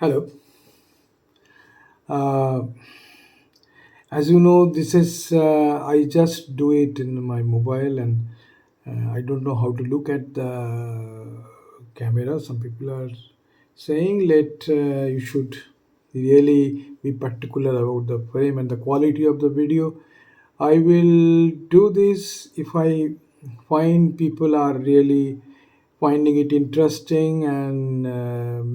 Hello. Uh, as you know, this is I just do it in my mobile, and I don't know how to look at the camera. Some people are saying that you should really be particular about the frame and the quality of the video. I will do this if I find people are really finding it interesting and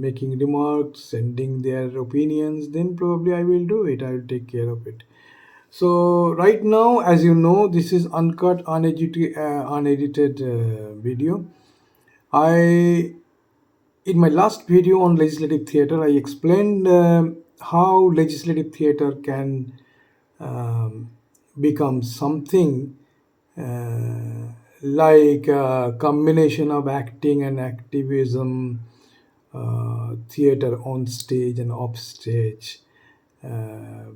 making remarks, sending their opinions, then probably I will do it. I will take care of it. So right now, as you know, this is uncut, unedited video. I In my last video on legislative theater, I explained how legislative theater can um, become something like a combination of acting and activism, theater on stage and off stage. Uh,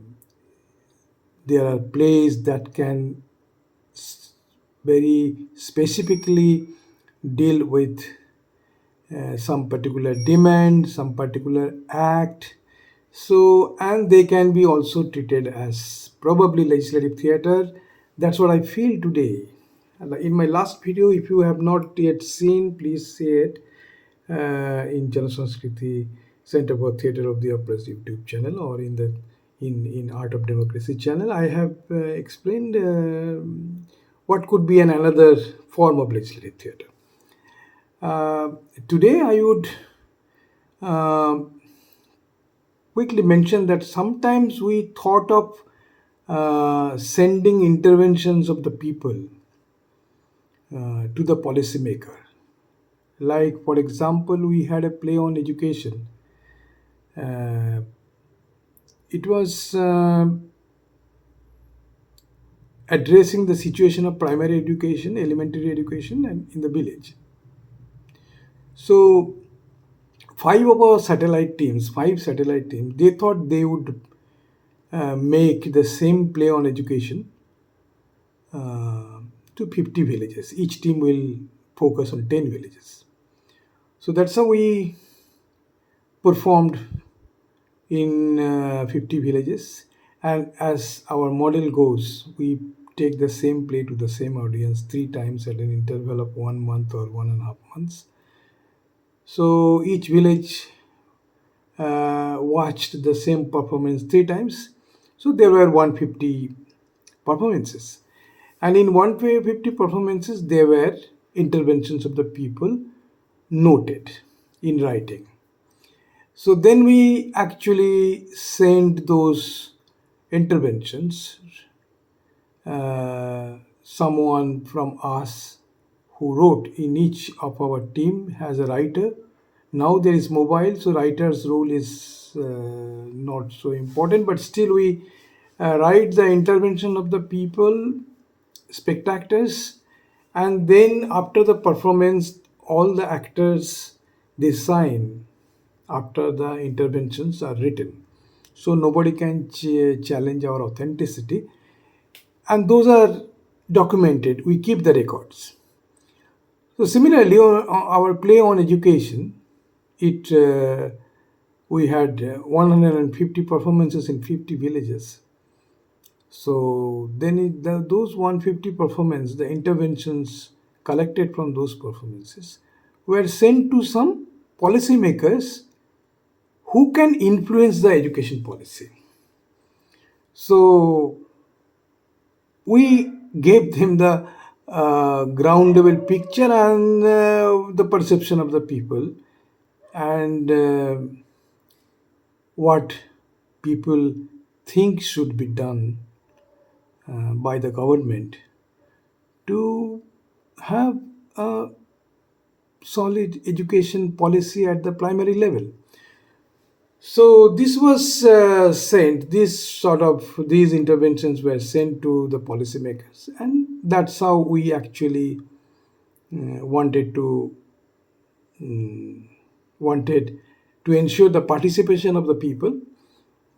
there are plays that can very specifically deal with some particular demand, some particular act. So, and they can be also treated as probably legislative theater. That's what I feel today. In my last video, if you have not yet seen, please see it in Jana Sanskriti Center for Theatre of the Oppressed YouTube channel, or in the in Art of Democracy channel. I have explained what could be another form of legislative theatre. Uh, Today, I would uh, quickly mention that sometimes we thought of sending interventions of the people to the policymaker. Like, for example, we had a play on education. Uh, it was addressing the situation of primary education, elementary education, and in the village. So, five satellite teams, they thought they would make the same play on education uh, to 50 villages. Each team will focus on 10 villages. So that's how we performed in 50 villages. And as our model goes, we take the same play to the same audience three times at an interval of 1 month or 1.5 months. So each village watched the same performance three times. So there were 150 performances. And in 150 performances, there were interventions of the people noted in writing. So then we actually send those interventions. Someone from us who wrote in each of our team has a writer. Now there is mobile, so writer's role is not so important, but still we write the intervention of the people, spectators, and then after the performance, all the actors they sign after the interventions are written. So nobody can challenge our authenticity, and those are documented. We keep the records. So similarly, on our play on education, it we had 150 performances in 50 villages. So then those 150 performances, the interventions collected from those performances, were sent to some policymakers who can influence the education policy. So we gave them the ground level picture and the perception of the people, and what people think should be done by the government to have a solid education policy at the primary level. So this was sent. These interventions were sent to the policymakers, and that's how we actually wanted to wanted to ensure the participation of the people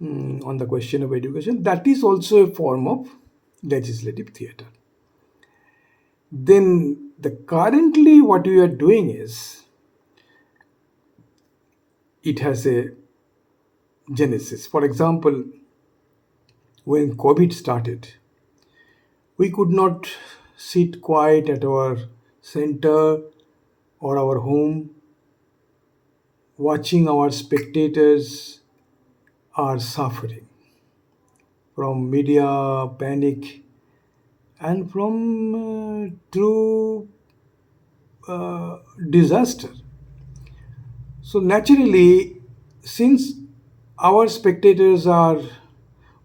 on the question of education. That is also a form of legislative theatre. Then the currently what we are doing is, it has a genesis. For example, when COVID started, we could not sit quiet at our center or our home watching our spectators are suffering from media panic and from true disaster. So naturally, since our spectators are,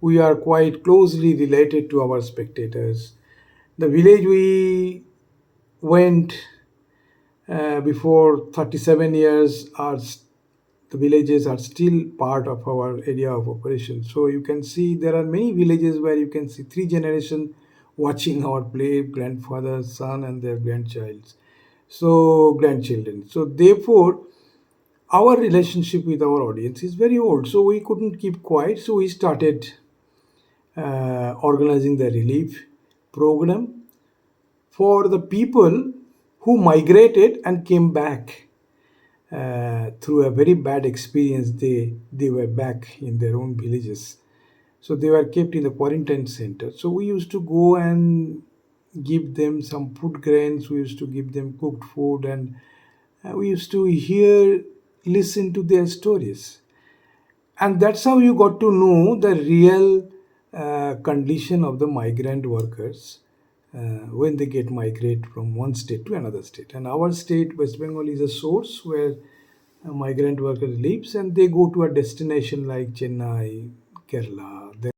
we are quite closely related to our spectators. The village we went before 37 years the villages are still part of our area of operation. So you can see there are many villages where you can see three generation watching our play, grandfather, son, and their grandchilds. So grandchildren. So therefore, our relationship with our audience is very old. So we couldn't keep quiet. So we started organizing the relief program for the people who migrated and came back through a very bad experience. They were back in their own villages, so they were kept in the quarantine center. So we used to go and give them some food grains. We used to give them cooked food, and we used to listen to their stories, and that's how you got to know the real condition of the migrant workers when they get migrate from one state to another state. And our state, West Bengal, is a source where a migrant worker lives, and they go to a destination like Chennai, Kerala.